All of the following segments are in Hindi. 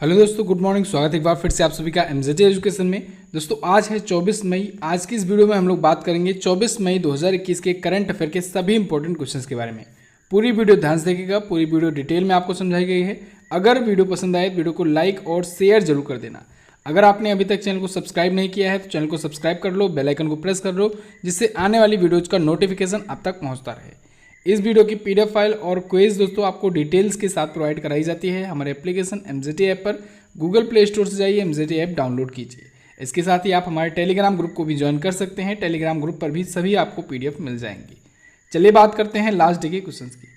हेलो दोस्तों, गुड मॉर्निंग। स्वागत है एक बार फिर से आप सभी का एमजेटी एजुकेशन में। दोस्तों आज है 24 मई। आज की इस वीडियो में हम लोग बात करेंगे 24 मई 2021 के करंट अफेयर के सभी इंपॉर्टेंट क्वेश्चंस के बारे में। पूरी वीडियो ध्यान से देखिएगा, पूरी वीडियो डिटेल में आपको समझाई गई है। अगर वीडियो पसंद आए तो वीडियो को लाइक और शेयर जरूर कर देना। अगर आपने अभी तक चैनल को सब्सक्राइब नहीं किया है तो चैनल को सब्सक्राइब कर लो, बेल आइकन को प्रेस कर लो, जिससे आने वाली वीडियोज का नोटिफिकेशन आप तक पहुँचता रहे। इस वीडियो की पीडीएफ फाइल और क्विज दोस्तों आपको डिटेल्स के साथ प्रोवाइड कराई जाती है हमारे एप्लीकेशन एमजेटी ऐप पर। गूगल प्ले स्टोर से जाइए, एमजेटी ऐप डाउनलोड कीजिए। इसके साथ ही आप हमारे टेलीग्राम ग्रुप को भी ज्वाइन कर सकते हैं। टेलीग्राम ग्रुप पर भी सभी आपको पीडीएफ मिल जाएंगी। चलिए बात करते हैं लास्ट डे के क्वेश्चंस की।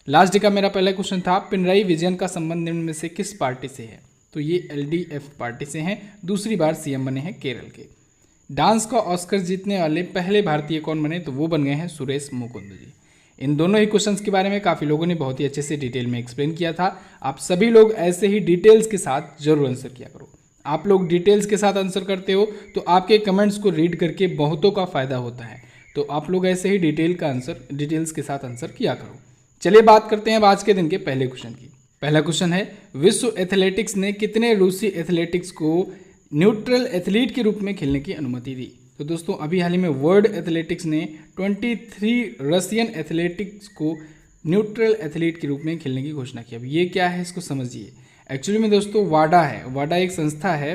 लास्ट डे का मेरा पहला क्वेश्चन था, पिनराई विजयन का संबंध निम्न में से किस पार्टी से है? तो ये एलडीएफ पार्टी से हैं। दूसरी बार सीएम बने हैं केरल के। डांस का ऑस्कर जीतने वाले पहले भारतीय कौन बने? तो वो बन गए हैं सुरेश मुकुंद जी। इन दोनों ही क्वेश्चंस के बारे में काफ़ी लोगों ने बहुत ही अच्छे से डिटेल में एक्सप्लेन किया था। आप सभी लोग ऐसे ही डिटेल्स के साथ जरूर आंसर किया करो। आप लोग डिटेल्स के साथ आंसर करते हो तो आपके कमेंट्स को रीड करके बहुतों का फायदा होता है। तो आप लोग ऐसे ही डिटेल्स के साथ आंसर किया करो। चलिए बात करते हैं अब आज के दिन के पहले क्वेश्चन की। पहला क्वेश्चन है, विश्व एथलेटिक्स ने कितने रूसी एथलेटिक्स को न्यूट्रल एथलीट के रूप में खेलने की अनुमति दी? तो दोस्तों अभी हाल ही में वर्ल्ड एथलेटिक्स ने 23 रशियन एथलेटिक्स को न्यूट्रल एथलीट के रूप में खेलने की घोषणा की। अब ये क्या है इसको समझिए। एक्चुअली में दोस्तों वाडा है, वाडा एक संस्था है,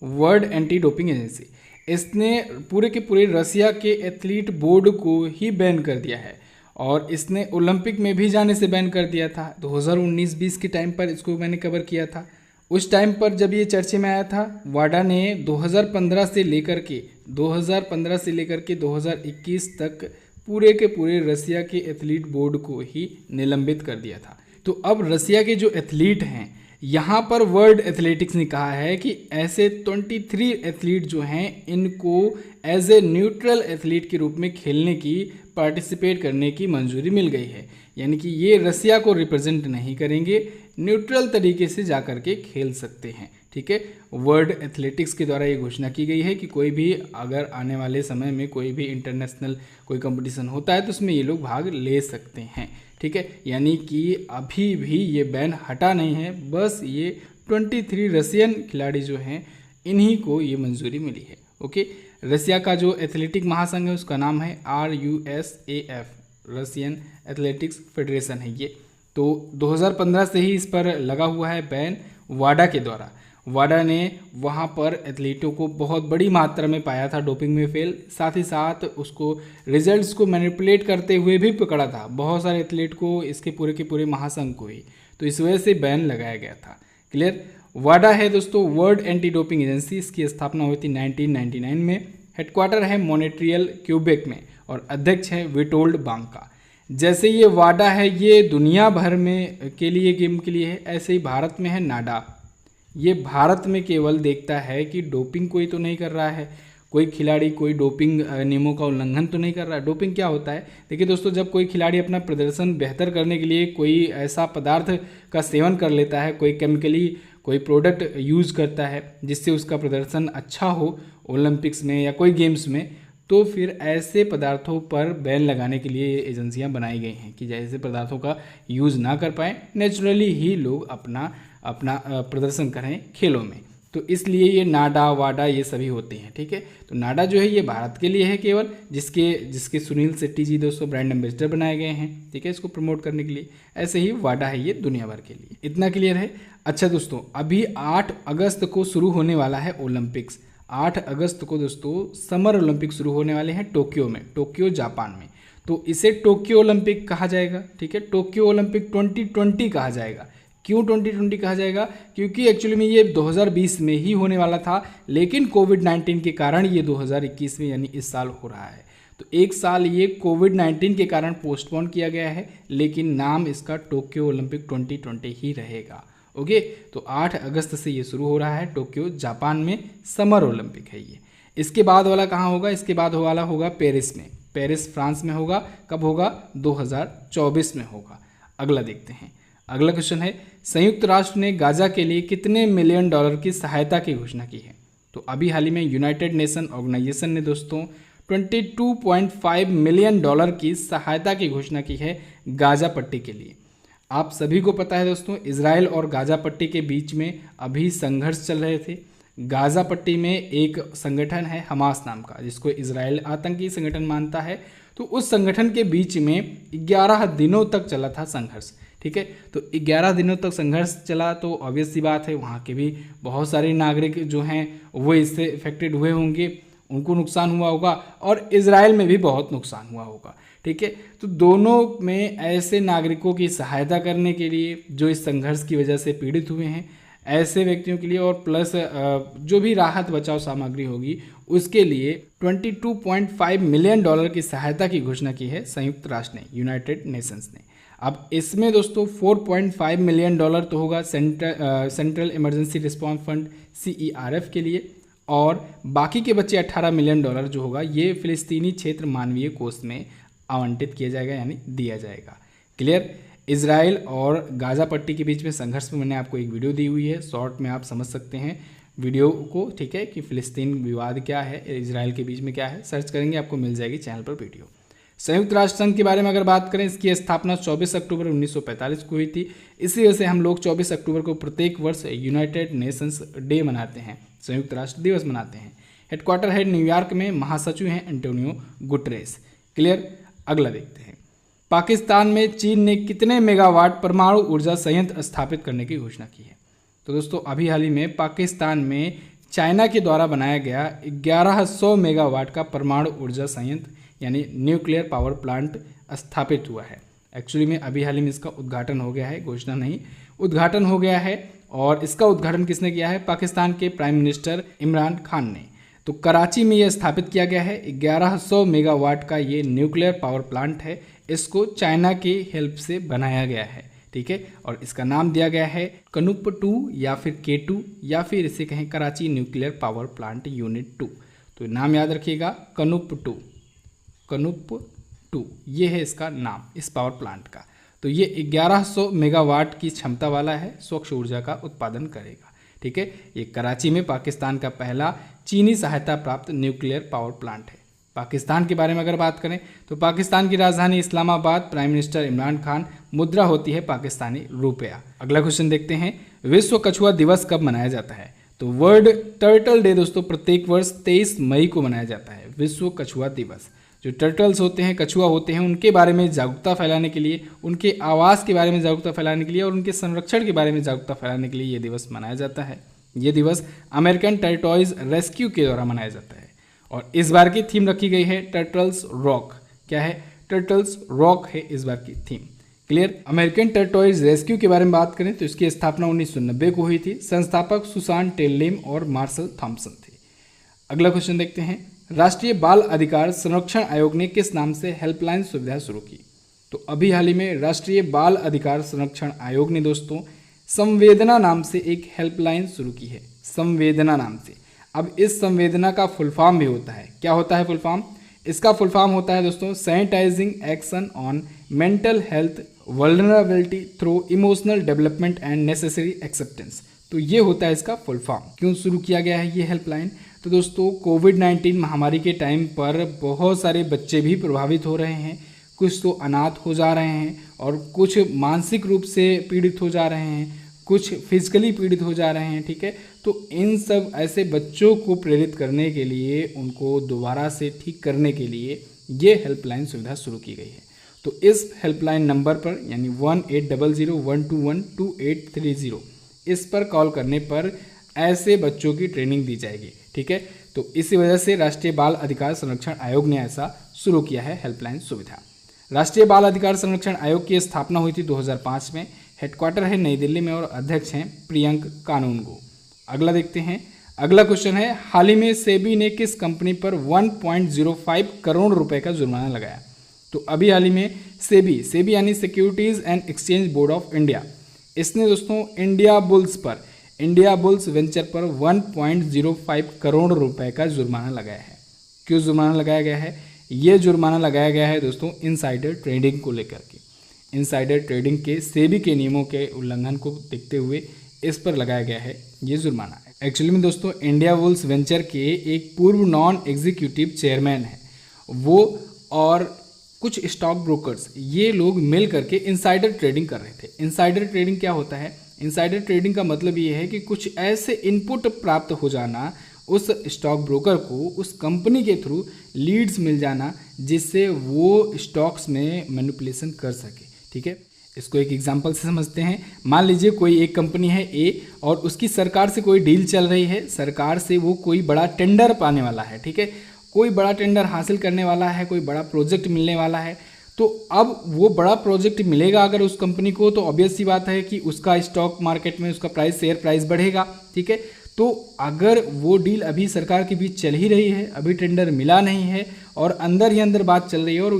वर्ल्ड एंटी डोपिंग एजेंसी। इसने पूरे के पूरे रसिया के एथलीट बोर्ड को ही बैन कर दिया है और इसने ओलंपिक में भी जाने से बैन कर दिया था। 2019-20 के टाइम पर इसको मैंने कवर किया था। उस टाइम पर जब ये चर्चे में आया था, वाडा ने 2015 से लेकर के 2021 तक पूरे के पूरे रसिया के एथलीट बोर्ड को ही निलंबित कर दिया था। तो अब रसिया के जो एथलीट हैं, यहाँ पर वर्ल्ड एथलेटिक्स ने कहा है कि ऐसे 23 एथलीट जो हैं इनको एज ए न्यूट्रल एथलीट के रूप में खेलने की, पार्टिसिपेट करने की मंजूरी मिल गई है। यानी कि ये रसिया को रिप्रेजेंट नहीं करेंगे, न्यूट्रल तरीके से जा कर के खेल सकते हैं। ठीक है, वर्ल्ड एथलेटिक्स के द्वारा ये घोषणा की गई है कि कोई भी अगर आने वाले समय में कोई भी इंटरनेशनल कोई कंपटीशन होता है तो उसमें ये लोग भाग ले सकते हैं। ठीक है, यानी कि अभी भी ये बैन हटा नहीं है, बस ये 23 रशियन खिलाड़ी जो हैं इन्हीं को ये मंजूरी मिली है। ओके, रसिया का जो एथलेटिक महासंघ है उसका नाम है RUSAF, रशियन एथलेटिक्स फेडरेशन है ये। तो 2015 से ही इस पर लगा हुआ है बैन वाडा के द्वारा। वाडा ने वहाँ पर एथलीटों को बहुत बड़ी मात्रा में पाया था डोपिंग में फेल, साथ ही साथ उसको रिजल्ट्स को मैनिपुलेट करते हुए भी पकड़ा था, बहुत सारे एथलीट को, इसके पूरे के पूरे महासंघ को ही। तो इस वजह से बैन लगाया गया था। क्लियर। वाडा है दोस्तों वर्ल्ड एंटी डोपिंग एजेंसी। इसकी स्थापना हुई थी 1999 में। हेडक्वार्टर है मॉन्ट्रियल क्यूबेक में और अध्यक्ष है विटोल्ड बांका। जैसे ये वाडा है ये दुनिया भर में के लिए गेम के लिए है, ऐसे ही भारत में है नाडा। ये भारत में केवल देखता है कि डोपिंग कोई तो नहीं कर रहा है, कोई खिलाड़ी कोई डोपिंग नियमों का उल्लंघन तो नहीं कर रहा है। डोपिंग क्या होता है? देखिए दोस्तों, जब कोई खिलाड़ी अपना प्रदर्शन बेहतर करने के लिए कोई ऐसा पदार्थ का सेवन कर लेता है, कोई केमिकली कोई प्रोडक्ट यूज़ करता है जिससे उसका प्रदर्शन अच्छा हो ओलंपिक्स में या कोई गेम्स में, तो फिर ऐसे पदार्थों पर बैन लगाने के लिए ये एजेंसियां बनाई गई हैं कि जैसे पदार्थों का यूज़ ना कर पाएँ, नेचुरली ही लोग अपना प्रदर्शन करें खेलों में। तो इसलिए ये नाडा वाडा ये सभी होते हैं। ठीक है, तो नाडा जो है ये भारत के लिए है केवल, जिसके सुनील शेट्टी जी दोस्तों ब्रांड एम्बेसडर बनाए गए हैं। ठीक है, इसको प्रमोट करने के लिए। ऐसे ही वाडा है ये दुनिया भर के लिए। इतना क्लियर है। अच्छा दोस्तों, अभी 8 अगस्त को शुरू होने वाला है ओलंपिक्स। 8 अगस्त को दोस्तों समर ओलंपिक शुरू होने वाले हैं टोक्यो में, टोक्यो जापान में। तो इसे टोक्यो ओलंपिक कहा जाएगा। ठीक है, टोक्यो ओलंपिक 2020 कहा जाएगा। क्यों 2020 कहा जाएगा? क्योंकि एक्चुअली में ये 2020 में ही होने वाला था, लेकिन कोविड-19 के कारण ये 2021 में यानी इस साल हो रहा है। तो एक साल ये कोविड-19 के कारण पोस्टपोन किया गया है, लेकिन नाम इसका टोक्यो ओलंपिक 2020 ही रहेगा। ओके, तो 8 अगस्त से ये शुरू हो रहा है टोक्यो जापान में, समर ओलंपिक है ये। इसके बाद वाला कहाँ होगा? इसके बाद वाला होगा पेरिस में। पेरिस फ्रांस में होगा। कब होगा? 2024 में होगा। अगला देखते हैं। अगला क्वेश्चन है, संयुक्त राष्ट्र ने गाजा के लिए कितने मिलियन डॉलर की सहायता की घोषणा की है? तो अभी हाल ही में यूनाइटेड नेशन ऑर्गेनाइजेशन ने दोस्तों 22.5 मिलियन डॉलर की सहायता की घोषणा की है गाजा पट्टी के लिए। आप सभी को पता है दोस्तों, इजराइल और गाज़ा पट्टी के बीच में अभी संघर्ष चल रहे थे। गाज़ा पट्टी में एक संगठन है हमास नाम का, जिसको इजराइल आतंकी संगठन मानता है। तो उस संगठन के बीच में 11 दिनों तक चला था संघर्ष, ठीक है। तो 11 दिनों तक संघर्ष चला, तो ऑब्वियस सी बात है वहाँ के भी बहुत सारे नागरिक जो हैं वो इससे इफेक्टेड हुए होंगे, उनको नुकसान हुआ होगा, और इजराइल में भी बहुत नुकसान हुआ होगा, ठीक है। तो दोनों में ऐसे नागरिकों की सहायता करने के लिए जो इस संघर्ष की वजह से पीड़ित हुए हैं, ऐसे व्यक्तियों के लिए, और प्लस जो भी राहत बचाव सामग्री होगी उसके लिए $22.5 मिलियन की सहायता की घोषणा की है संयुक्त राष्ट्र ने, यूनाइटेड नेशंस ने। अब इसमें दोस्तों $4.5 मिलियन तो होगा central emergency response fund CERF के लिए, और बाकी के बचे $18 मिलियन जो होगा ये फिलिस्तीनी क्षेत्र मानवीय कोष में आवंटित किया जाएगा, यानी दिया जाएगा। क्लियर। इजराइल और गाज़ा पट्टी के बीच में संघर्ष में मैंने आपको एक वीडियो दी हुई है, शॉर्ट में आप समझ सकते हैं वीडियो को, ठीक है, कि फिलिस्तीन विवाद क्या है, इजराइल के बीच में क्या है, सर्च करेंगे आपको मिल जाएगी चैनल पर वीडियो। संयुक्त राष्ट्र संघ के बारे में अगर बात करें, इसकी स्थापना 24 अक्टूबर 1945 को हुई थी। इसी वजह से हम लोग 24 अक्टूबर को प्रत्येक वर्ष यूनाइटेड नेशंस डे मनाते हैं, संयुक्त राष्ट्र दिवस मनाते हैं। हेडक्वार्टर है न्यूयॉर्क में, महासचिव हैं एंटोनियो गुटरेस। क्लियर। अगला देखते हैं, पाकिस्तान में चीन ने कितने मेगावाट परमाणु ऊर्जा संयंत्र स्थापित करने की घोषणा की है। तो दोस्तों अभी हाल ही में पाकिस्तान में चाइना के द्वारा बनाया गया 1100 मेगावाट का परमाणु ऊर्जा संयंत्र यानी न्यूक्लियर पावर प्लांट स्थापित हुआ है। एक्चुअली में अभी हाल ही में इसका उद्घाटन हो गया है, घोषणा नहीं, उद्घाटन हो गया है। और इसका उद्घाटन किसने किया है? पाकिस्तान के प्राइम मिनिस्टर इमरान खान ने। तो कराची में यह स्थापित किया गया है। 1100 मेगावाट का ये न्यूक्लियर पावर प्लांट है। इसको चाइना की हेल्प से बनाया गया है, ठीक है। और इसका नाम दिया गया है कनुप 2 या फिर K2 या फिर इसे कहें Karachi nuclear power plant unit 2। तो नाम याद रखिएगा, कनुप 2 ये है इसका नाम इस पावर प्लांट का। तो ये 1100 मेगावाट की क्षमता वाला है, स्वच्छ ऊर्जा का उत्पादन करेगा, ठीक है। ये कराची में पाकिस्तान का पहला चीनी सहायता प्राप्त न्यूक्लियर पावर प्लांट है। पाकिस्तान के बारे में अगर बात करें तो पाकिस्तान की राजधानी इस्लामाबाद, प्राइम मिनिस्टर इमरान खान, मुद्रा होती है पाकिस्तानी रुपया। अगला क्वेश्चन देखते हैं, विश्व कछुआ दिवस कब मनाया जाता है? तो वर्ल्ड टर्टल डे दोस्तों प्रत्येक वर्ष 23 मई को मनाया जाता है, विश्व कछुआ दिवस। जो टर्टल्स होते हैं, कछुआ होते हैं, उनके बारे में जागरूकता फैलाने के लिए, उनके आवास के बारे में जागरूकता फैलाने के लिए और उनके संरक्षण के बारे में जागरूकता फैलाने के लिए ये दिवस मनाया जाता है। ये दिवस अमेरिकन टर्टॉइज रेस्क्यू के द्वारा मनाया जाता है। और इस बार की थीम रखी गई है टर्टल्स रॉक। क्या है? टर्टल्स रॉक है इस बार की theme. Clear. American tortoise rescue के बारे में बात करें तो इसकी स्थापना 1990 को हुई थी। संस्थापक सुसान टेल्लेम और मार्शल थॉम्पसन थे। अगला क्वेश्चन देखते हैं, राष्ट्रीय बाल अधिकार संरक्षण आयोग ने किस नाम से हेल्पलाइन सुविधा शुरू की? तो अभी हाल ही में राष्ट्रीय बाल अधिकार संरक्षण आयोग ने दोस्तों संवेदना नाम से एक हेल्पलाइन शुरू की है, संवेदना नाम से। अब इस संवेदना का फुल फॉर्म भी होता है। क्या होता है फुल फॉर्म? इसका फुल फॉर्म होता है दोस्तों sanitising action on mental health vulnerability through emotional development and necessary acceptance. तो ये होता है इसका फुल फॉर्म। क्यों शुरू किया गया है ये हेल्पलाइन? तो दोस्तों कोविड-19 महामारी के टाइम पर बहुत सारे बच्चे भी प्रभावित हो रहे हैं, कुछ तो अनाथ हो जा रहे हैं और कुछ मानसिक रूप से पीड़ित हो जा रहे हैं, कुछ फिजिकली पीड़ित हो जा रहे हैं, ठीक है। तो इन सब ऐसे बच्चों को प्रेरित करने के लिए, उनको दोबारा से ठीक करने के लिए ये हेल्पलाइन सुविधा शुरू की गई है। तो इस हेल्पलाइन नंबर पर यानी 1800-121-2830 इस पर कॉल करने पर ऐसे बच्चों की ट्रेनिंग दी जाएगी, ठीक है। तो इसी वजह से राष्ट्रीय बाल अधिकार संरक्षण आयोग ने ऐसा शुरू किया है हेल्पलाइन सुविधा। राष्ट्रीय बाल अधिकार संरक्षण आयोग की स्थापना हुई थी 2005 में। हेडक्वार्टर है नई दिल्ली में और अध्यक्ष हैं प्रियंक कानूनगो। अगला देखते हैं, अगला क्वेश्चन है, हाल ही में सेबी ने किस कंपनी पर 1.05 करोड़ रुपए का जुर्माना लगाया? तो अभी हाल ही में सेबी यानी securities and exchange board of India, इसने दोस्तों इंडिया बुल्स वेंचर पर 1.05 करोड़ रुपए का जुर्माना लगाया है। क्यों जुर्माना लगाया गया है? ये जुर्माना लगाया गया है दोस्तों इनसाइडर ट्रेडिंग को लेकर के। इनसाइडर ट्रेडिंग के सेबी के नियमों के उल्लंघन को देखते हुए इस पर लगाया गया है ये जुर्माना। एक्चुअली में दोस्तों इंडिया बुल्स वेंचर के एक पूर्व नॉन एग्जीक्यूटिव चेयरमैन है वो, और कुछ स्टॉक ब्रोकर्स ये लोग मिल करके इनसाइडर ट्रेडिंग कर रहे थे। इनसाइडर ट्रेडिंग क्या होता है? इनसाइडर ट्रेडिंग का मतलब ये है कि कुछ ऐसे इनपुट प्राप्त हो जाना उस स्टॉक ब्रोकर को, उस कंपनी के थ्रू लीड्स मिल जाना जिससे वो स्टॉक्स में मैनिपुलेशन कर सके। ठीक है, इसको एक एग्जांपल से समझते हैं। मान लीजिए कोई एक कंपनी है ए और उसकी सरकार से कोई डील चल रही है, सरकार से वो कोई बड़ा टेंडर पाने वाला है। ठीक है, कोई बड़ा टेंडर हासिल करने वाला है, कोई बड़ा प्रोजेक्ट मिलने वाला है। तो अब वो बड़ा प्रोजेक्ट मिलेगा अगर उस कंपनी को, तो ऑब्वियस सी बात है कि उसका स्टॉक मार्केट में उसका प्राइस, शेयर प्राइस बढ़ेगा। ठीक है, तो अगर वो डील अभी सरकार के बीच चल ही रही है, अभी टेंडर मिला नहीं है और अंदर ही अंदर बात चल रही है, और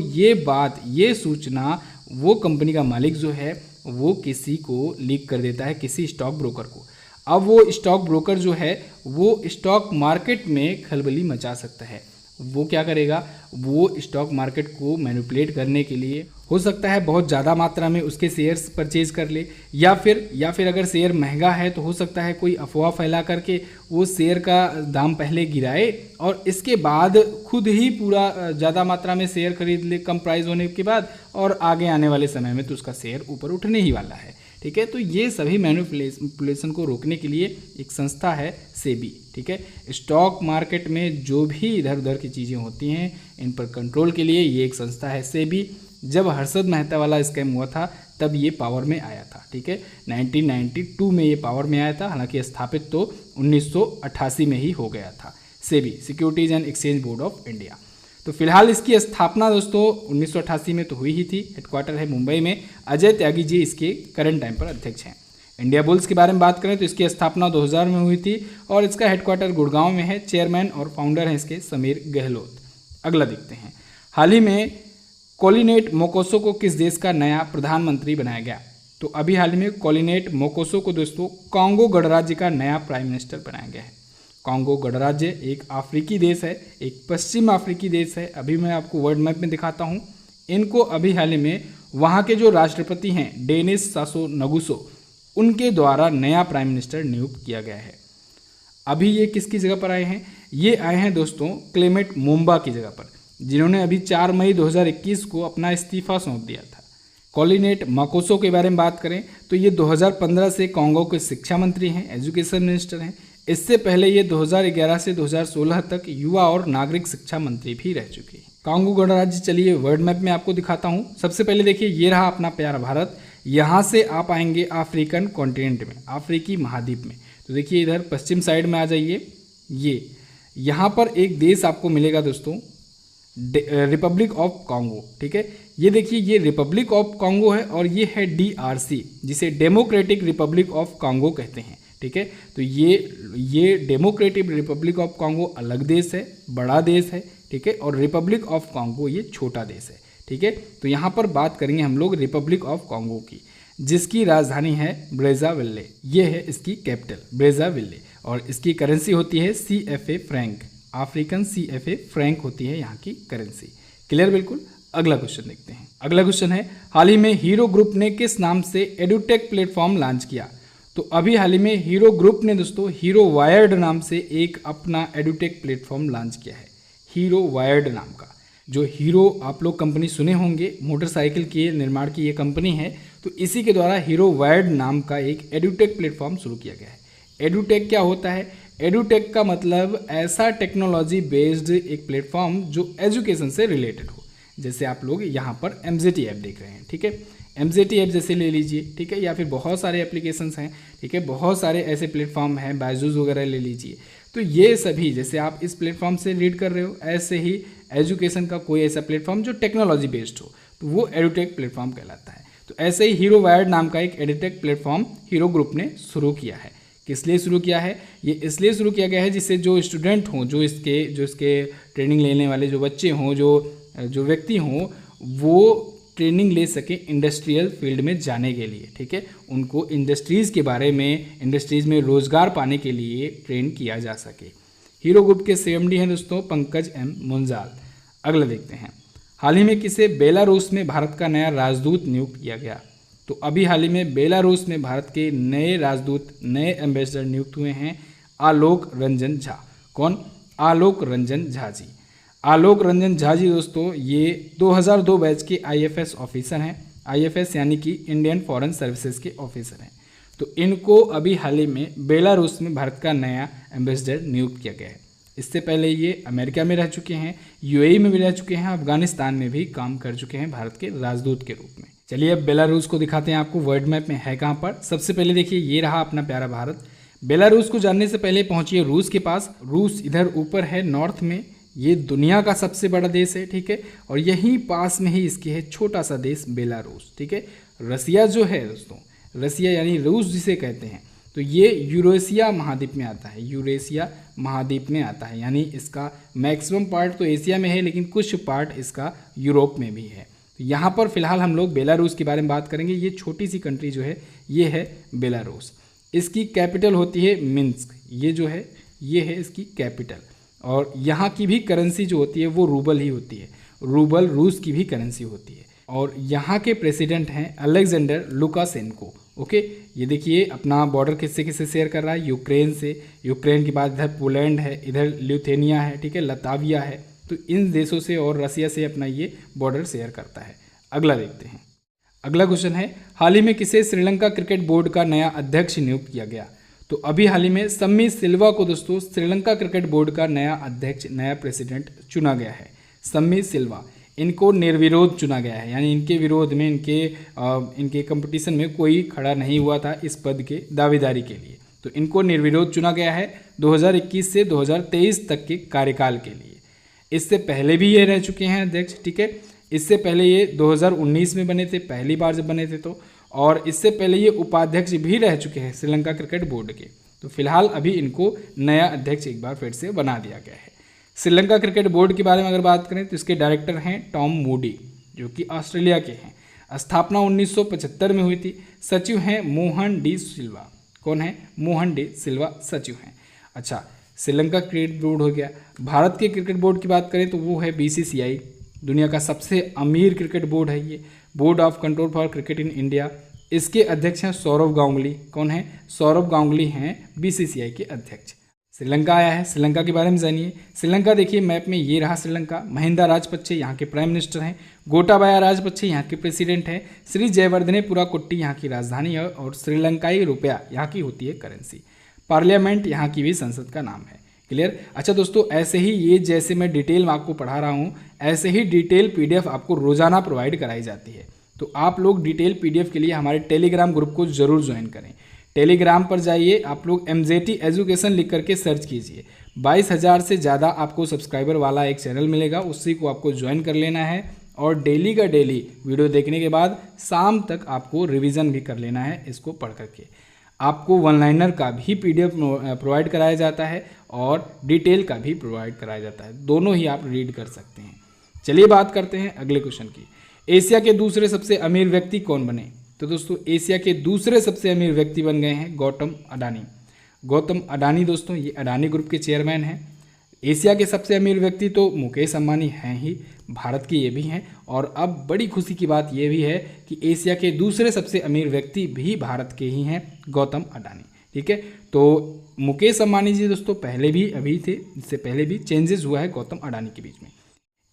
ये सूचना वो कंपनी का मालिक जो है वो किसी को लीक कर देता है, किसी स्टॉक ब्रोकर को। अब वो स्टॉक ब्रोकर जो है वो स्टॉक मार्केट में खलबली मचा सकता है। वो क्या करेगा? वो स्टॉक मार्केट को मैनिपुलेट करने के लिए हो सकता है बहुत ज़्यादा मात्रा में उसके शेयर्स परचेज कर ले, या फिर अगर शेयर महंगा है तो हो सकता है कोई अफवाह फैला करके वो शेयर का दाम पहले गिराए और इसके बाद खुद ही पूरा ज़्यादा मात्रा में शेयर खरीद ले कम प्राइस होने के बाद, और आगे आने वाले समय में तो उसका शेयर ऊपर उठने ही वाला है। ठीक है, तो ये सभी मैनिपुलेशन को रोकने के लिए एक संस्था है सेबी। ठीक है, स्टॉक मार्केट में जो भी इधर उधर की चीज़ें होती हैं इन पर कंट्रोल के लिए ये एक संस्था है सेबी। जब हर्षद मेहता वाला स्कैम हुआ था तब ये पावर में आया था। ठीक है, 1992 में ये पावर में आया था, हालांकि स्थापित तो 1988 में ही हो गया था। SEBI, securities and exchange board of India. तो फिलहाल इसकी स्थापना दोस्तों 1988 में तो हुई ही थी। हेडक्वार्टर है मुंबई में। अजय त्यागी जी इसके करंट टाइम पर अध्यक्ष हैं। इंडिया बुल्स के बारे में बात करें तो इसकी स्थापना 2000 में हुई थी और इसका हेडक्वार्टर गुड़गांव में है। चेयरमैन और फाउंडर हैं इसके समीर गहलोत। अगला देखते हैं, हाल ही में कोलिनेट मोकोसो को किस देश का नया प्रधानमंत्री बनाया गया? तो अभी हाल ही में कोलिनेट मोकोसो को दोस्तों कांगो गणराज्य का नया प्राइम मिनिस्टर बनाया गया है। कांगो गणराज्य एक अफ्रीकी देश है, एक पश्चिम अफ्रीकी देश है। अभी मैं आपको वर्ल्ड मैप में दिखाता हूँ। इनको अभी हाल ही में वहाँ के जो राष्ट्रपति हैं डेनिस सासो नगुसो, उनके द्वारा नया प्राइम मिनिस्टर नियुक्त किया गया है। अभी ये किसकी जगह पर आए हैं? ये आए हैं दोस्तों क्लेमेंट मुम्बा की जगह पर, जिन्होंने अभी 4 मई 2021 को अपना इस्तीफा सौंप दिया था। कोलिनेट मोकोसो के बारे में बात करें तो ये 2015 से कांगो के शिक्षा मंत्री हैं, एजुकेशन मिनिस्टर हैं। इससे पहले ये 2011 से 2016 तक युवा और नागरिक शिक्षा मंत्री भी रह चुके हैं। कांगो गणराज्य, चलिए वर्ल्ड मैप में आपको दिखाता हूँ। सबसे पहले देखिए, ये रहा अपना प्यारा भारत। यहाँ से आप आएंगे अफ्रीकन कॉन्टिनेंट में, अफ्रीकी महाद्वीप में। तो देखिए इधर पश्चिम साइड में आ जाइए, ये यहाँ पर एक देश आपको मिलेगा दोस्तों, रिपब्लिक ऑफ कांगो। ठीक है, ये देखिए ये रिपब्लिक ऑफ कांगो है और ये है DRC, जिसे डेमोक्रेटिक रिपब्लिक ऑफ कांगो कहते हैं। ठीक है, तो ये डेमोक्रेटिक रिपब्लिक ऑफ कांगो अलग देश है, बड़ा देश है। ठीक है, और रिपब्लिक ऑफ कांगो ये छोटा देश है। ठीक है, तो यहाँ पर बात करेंगे हम लोग रिपब्लिक ऑफ कांगो की, जिसकी राजधानी है ब्रेज़ाविले। ये है इसकी कैपिटल ब्रेज़ाविले, और इसकी करेंसी होती है CFA Frank, African CFA Frank होती है यहाँ की करेंसी। क्लियर बिल्कुल। अगला क्वेश्चन देखते हैं। अगला क्वेश्चन है, हाल ही में हीरो ग्रुप ने किस नाम से एडुटेक प्लेटफॉर्म लॉन्च किया? तो अभी हाल ही में हीरो ग्रुप ने दोस्तों हीरो वायर्ड नाम से एक अपना एडुटेक प्लेटफॉर्म लॉन्च किया है। हीरो वायर्ड नाम का, जो हीरो आप लोग कंपनी सुने होंगे, मोटरसाइकिल के निर्माण की ये कंपनी है, तो इसी के द्वारा हीरो वायर्ड नाम का एक एडुटेक प्लेटफॉर्म शुरू किया गया है। एडुटेक क्या होता है? एडुटेक का मतलब ऐसा टेक्नोलॉजी बेस्ड एक प्लेटफॉर्म जो एजुकेशन से रिलेटेड हो। जैसे आप लोग यहाँ पर MZT ऐप देख रहे हैं। ठीक है, MZT ऐप जैसे ले लीजिए। ठीक है, या फिर बहुत सारे एप्लीकेशंस हैं। ठीक है, बहुत सारे ऐसे प्लेटफॉर्म हैं, बायजूस वगैरह ले लीजिए। तो ये सभी, जैसे आप इस प्लेटफॉर्म से रीड कर रहे हो, ऐसे ही एजुकेशन का कोई ऐसा प्लेटफॉर्म जो टेक्नोलॉजी बेस्ड हो तो वो एडुटेक प्लेटफॉर्म कहलाता है। तो ऐसे ही हीरो वायर्ड नाम का एक एडुटेक प्लेटफॉर्म हीरो ग्रुप ने शुरू किया है। किस लिए शुरू किया है? ये इसलिए शुरू किया गया है जिससे जो स्टूडेंट हों, जो इसके ट्रेनिंग लेने वाले जो बच्चे हों, जो व्यक्ति हों, वो ट्रेनिंग ले सके इंडस्ट्रियल फील्ड में जाने के लिए। ठीक है, उनको इंडस्ट्रीज़ के बारे में, इंडस्ट्रीज़ में रोज़गार पाने के लिए ट्रेन किया जा सके। हीरो ग्रुप के CMD हैं दोस्तों पंकज M मुंजाल। अगला देखते हैं, हाल ही में किसे बेलारूस में भारत का नया राजदूत नियुक्त किया गया? तो अभी हाल ही में बेलारूस में भारत के नए राजदूत, नए एम्बेसडर नियुक्त हुए हैं आलोक रंजन झा। कौन? आलोक रंजन झा जी। आलोक रंजन झा जी दोस्तों ये 2002 बैच के आईएफएस ऑफिसर हैं। आईएफएस यानी कि इंडियन फॉरेन सर्विसेज के ऑफिसर हैं। तो इनको अभी हाल ही में बेलारूस में भारत का नया एम्बेसडर नियुक्त किया गया है। इससे पहले ये अमेरिका में रह चुके हैं, यूएई में भी रह चुके हैं, अफगानिस्तान में भी काम कर चुके हैं भारत के राजदूत के रूप में। चलिए अब बेलारूस को दिखाते हैं आपको वर्ल्ड मैप में है कहाँ पर। सबसे पहले देखिए ये रहा अपना प्यारा भारत। बेलारूस को जानने से पहले पहुंचिए रूस के पास। रूस इधर ऊपर है नॉर्थ में, ये दुनिया का सबसे बड़ा देश है, ठीक है। और यहीं पास में ही इसके है छोटा सा देश बेलारूस, ठीक है। रसिया जो है दोस्तों, रसिया यानी रूस जिसे कहते हैं, तो ये यूरेशिया महाद्वीप में आता है, यूरेशिया महाद्वीप में आता है। यानी इसका मैक्सिमम पार्ट तो एशिया में है, लेकिन कुछ पार्ट इसका यूरोप में भी है। तो यहाँ पर फिलहाल हम लोग बेलारूस के बारे में बात करेंगे। ये छोटी सी कंट्री जो है ये है बेलारूस। इसकी कैपिटल होती है मिन्स्क, ये जो है ये है इसकी कैपिटल। और यहाँ की भी करेंसी जो होती है वो रूबल ही होती है, रूबल रूस की भी करेंसी होती है। और यहाँ के प्रेसिडेंट हैं अलेक्जेंडर लुकाशेंको। ओके, ये देखिए अपना बॉर्डर किससे किससे शेयर कर रहा है, यूक्रेन से। यूक्रेन के बाद इधर पोलैंड है, इधर लिथुआनिया है, ठीक है, लताविया है। तो इन देशों से और रसिया से अपना ये बॉर्डर शेयर करता है। अगला देखते हैं। अगला क्वेश्चन है, हाल ही में किसे श्रीलंका क्रिकेट बोर्ड का नया अध्यक्ष नियुक्त किया गया? तो अभी हाल ही में सम्मी सिल्वा को दोस्तों श्रीलंका क्रिकेट बोर्ड का नया अध्यक्ष, नया प्रेसिडेंट चुना गया है। सम्मी सिल्वा, इनको निर्विरोध चुना गया है, यानी इनके विरोध में, इनके कंपटीशन में कोई खड़ा नहीं हुआ था इस पद के दावेदारी के लिए। तो इनको निर्विरोध चुना गया है 2021 से 2023 तक के कार्यकाल के लिए। इससे पहले भी ये रह चुके हैं अध्यक्ष, ठीक है। इससे पहले ये 2019 में बने थे, पहली बार जब बने थे तो। और इससे पहले ये उपाध्यक्ष भी रह चुके हैं श्रीलंका क्रिकेट बोर्ड के। तो फिलहाल अभी इनको नया अध्यक्ष एक बार फिर से बना दिया गया है। श्रीलंका क्रिकेट बोर्ड के बारे में अगर बात करें तो इसके डायरेक्टर हैं टॉम मूडी, जो कि ऑस्ट्रेलिया के हैं। स्थापना 1975 में हुई थी। सचिव हैं मोहन डी सिल्वा। कौन है? मोहन डी सिल्वा सचिव हैं। अच्छा, श्रीलंका क्रिकेट बोर्ड हो गया। भारत के क्रिकेट बोर्ड की बात करें तो वो है बीसीसीआई, दुनिया का सबसे अमीर क्रिकेट बोर्ड है ये, board of control for cricket in India. इसके अध्यक्ष हैं सौरव गांगुली। कौन है? सौरव गांगुली हैं बीसीसीआई के अध्यक्ष। श्रीलंका आया है, श्रीलंका के बारे में जानिए। श्रीलंका देखिए मैप में ये रहा श्रीलंका। महिंदा राजपक्षे यहाँ के प्राइम मिनिस्टर हैं। गोटाबाया राजपक्षे यहाँ के प्रेसिडेंट हैं। श्री जयवर्धने कुट्टी यहाँ की राजधानी है। और श्रीलंकाई रुपया यहाँ की होती है करेंसी। पार्लियामेंट यहाँ की भी संसद का नाम है। क्लियर? अच्छा दोस्तों, ऐसे ही ये जैसे मैं डिटेल में आपको पढ़ा रहा हूँ, ऐसे ही डिटेल पीडीएफ आपको रोजाना प्रोवाइड कराई जाती है। तो आप लोग डिटेल पीडीएफ के लिए हमारे टेलीग्राम ग्रुप को जरूर ज्वाइन करें। टेलीग्राम पर जाइए, आप लोग MJT एजुकेशन लिख करके सर्च कीजिए। 22,000 से ज़्यादा आपको सब्सक्राइबर वाला एक चैनल मिलेगा, उसी को आपको ज्वाइन कर लेना है। और डेली का डेली वीडियो देखने के बाद शाम तक आपको रिवीजन भी कर लेना है इसको पढ़ करके। आपको वन लाइनर का भी पीडीएफ प्रोवाइड कराया जाता है और डिटेल का भी प्रोवाइड कराया जाता है, दोनों ही आप रीड कर सकते हैं। चलिए बात करते हैं अगले क्वेश्चन की। एशिया के दूसरे सबसे अमीर व्यक्ति कौन बने? तो दोस्तों एशिया के दूसरे सबसे अमीर व्यक्ति बन गए हैं गौतम अडानी। गौतम अडानी दोस्तों ये अडानी ग्रुप के चेयरमैन हैं। एशिया के सबसे अमीर व्यक्ति तो मुकेश अंबानी हैं ही, भारत के ये भी हैं। और अब बड़ी खुशी की बात ये भी है कि एशिया के दूसरे सबसे अमीर व्यक्ति भी भारत के ही हैं, गौतम अडानी। ठीक है, तो मुकेश अंबानी जी दोस्तों पहले भी अभी थे, इससे पहले भी चेंजेस हुआ है गौतम अडानी के बीच में।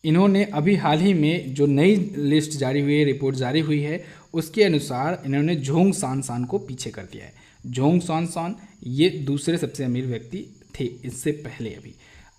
इन्होंने अभी हाल ही में जो नई लिस्ट जारी हुई है, रिपोर्ट जारी हुई है, उसके अनुसार इन्होंने झोंग सान को पीछे कर दिया है। झोंग सान ये दूसरे सबसे अमीर व्यक्ति थे इससे पहले।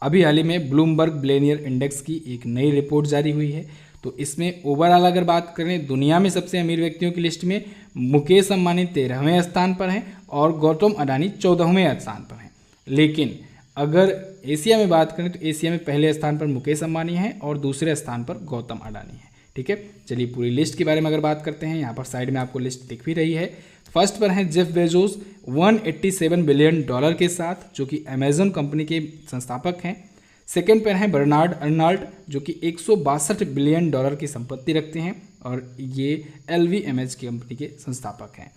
अभी हाल ही में ब्लूमबर्ग बिलियनियर इंडेक्स की एक नई रिपोर्ट जारी हुई है। तो इसमें ओवरऑल अगर बात करें दुनिया में सबसे अमीर व्यक्तियों की लिस्ट में मुकेश अंबानी 13वें स्थान पर हैं और गौतम अडानी 14वें स्थान पर हैं। लेकिन अगर एशिया में बात करें तो एशिया में पहले स्थान पर मुकेश अंबानी हैं और दूसरे स्थान पर गौतम अडानी हैं। ठीक है, चलिए पूरी लिस्ट के बारे में अगर बात करते हैं, यहाँ पर साइड में आपको लिस्ट दिख भी रही है। फर्स्ट पर हैं जेफ बेजोस 187 बिलियन डॉलर के साथ, जो कि अमेजन कंपनी के संस्थापक हैं। सेकेंड पर हैं बर्नार्ड अर्नाल्ड, जो कि 162 बिलियन डॉलर की संपत्ति रखते हैं और ये LVMH कंपनी के संस्थापक हैं।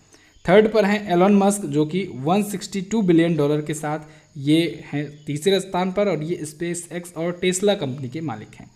थर्ड पर हैं एलन मस्क, जो कि 162 बिलियन डॉलर के साथ ये हैं तीसरे स्थान पर और ये स्पेस एक्स और टेस्ला कंपनी के मालिक हैं।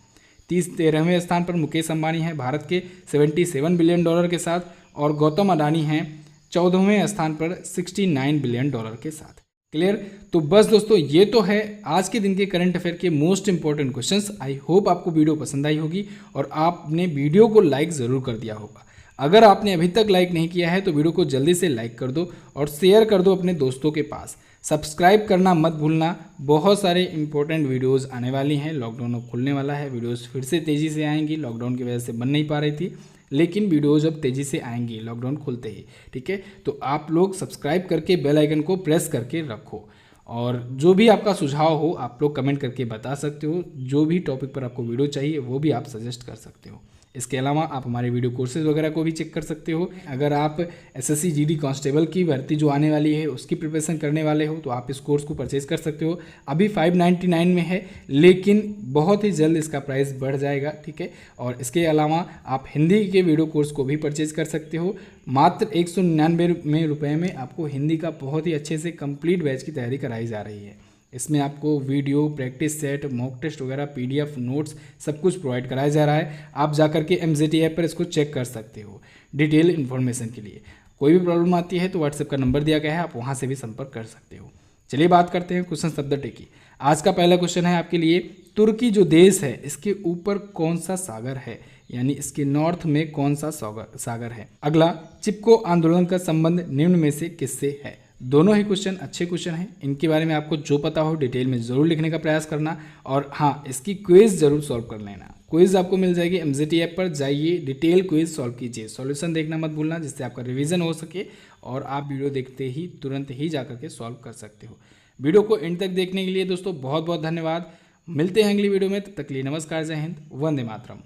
13वें स्थान पर मुकेश अंबानी हैं भारत के 77 बिलियन डॉलर के साथ और गौतम अडानी हैं 14वें स्थान पर 69 बिलियन डॉलर के साथ। क्लियर। तो बस दोस्तों ये तो है आज के दिन के करंट अफेयर के most important questions. I hope आपको वीडियो पसंद आई होगी और आपने वीडियो को लाइक ज़रूर कर दिया होगा। अगर आपने अभी तक लाइक नहीं किया है तो वीडियो को जल्दी से लाइक कर दो और शेयर कर दो अपने दोस्तों के पास। सब्सक्राइब करना मत भूलना, बहुत सारे इंपॉर्टेंट वीडियोस आने वाली हैं। लॉकडाउन खुलने वाला है, वीडियोस फिर से तेज़ी से आएंगी। लॉकडाउन की वजह से बन नहीं पा रही थी, लेकिन वीडियोज अब तेज़ी से आएंगी लॉकडाउन खुलते ही, ठीक है। तो आप लोग सब्सक्राइब करके बेल आइकन को प्रेस करके रखो और जो भी आपका सुझाव हो आप लोग कमेंट करके बता सकते हो। जो भी टॉपिक पर आपको वीडियो चाहिए वो भी आप सजेस्ट कर सकते हो। इसके अलावा आप हमारे वीडियो कोर्सेज वगैरह को भी चेक कर सकते हो। अगर आप एसएससी जीडी कांस्टेबल की भर्ती जो आने वाली है उसकी प्रिपरेशन करने वाले हो तो आप इस कोर्स को परचेज कर सकते हो। अभी 599 में है, लेकिन बहुत ही जल्द इसका प्राइस बढ़ जाएगा, ठीक है। और इसके अलावा आप हिंदी के वीडियो कोर्स को भी परचेज कर सकते हो। मात्र 199 रुपये में आपको हिंदी का बहुत ही अच्छे से कंप्लीट बैच की तैयारी कराई जा रही है। इसमें आपको video, practice set, mock test वगैरह, पीडीएफ, नोट्स सब कुछ प्रोवाइड कराया जा रहा है। आप जाकर के MZT ऐप पर इसको चेक कर सकते हो डिटेल इन्फॉर्मेशन के लिए। कोई भी प्रॉब्लम आती है तो व्हाट्सएप का नंबर दिया गया है, आप वहाँ से भी संपर्क कर सकते हो। चलिए बात करते हैं क्वेश्चन ऑफ द डे की। आज का पहला क्वेश्चन है आपके लिए, तुर्की जो देश है इसके ऊपर कौन सा सागर है, यानी इसके नॉर्थ में कौन सा सागर है। अगला, चिपको आंदोलन का संबंध निम्न में से किससे है। दोनों ही क्वेश्चन अच्छे क्वेश्चन हैं, इनके बारे में आपको जो पता हो डिटेल में ज़रूर लिखने का प्रयास करना और हाँ, इसकी क्विज ज़रूर सॉल्व कर लेना। क्विज आपको मिल जाएगी MZT ऐप पर, जाइए डिटेल क्विज सॉल्व कीजिए। सॉल्यूशन देखना मत भूलना जिससे आपका रिवीजन हो सके और आप वीडियो देखते ही तुरंत ही जाकर के सॉल्व कर सकते हो। वीडियो को एंड तक देखने के लिए दोस्तों बहुत बहुत धन्यवाद। मिलते हैं अगली वीडियो में, तब तक के लिए नमस्कार, जय हिंद, वंदे मातरम।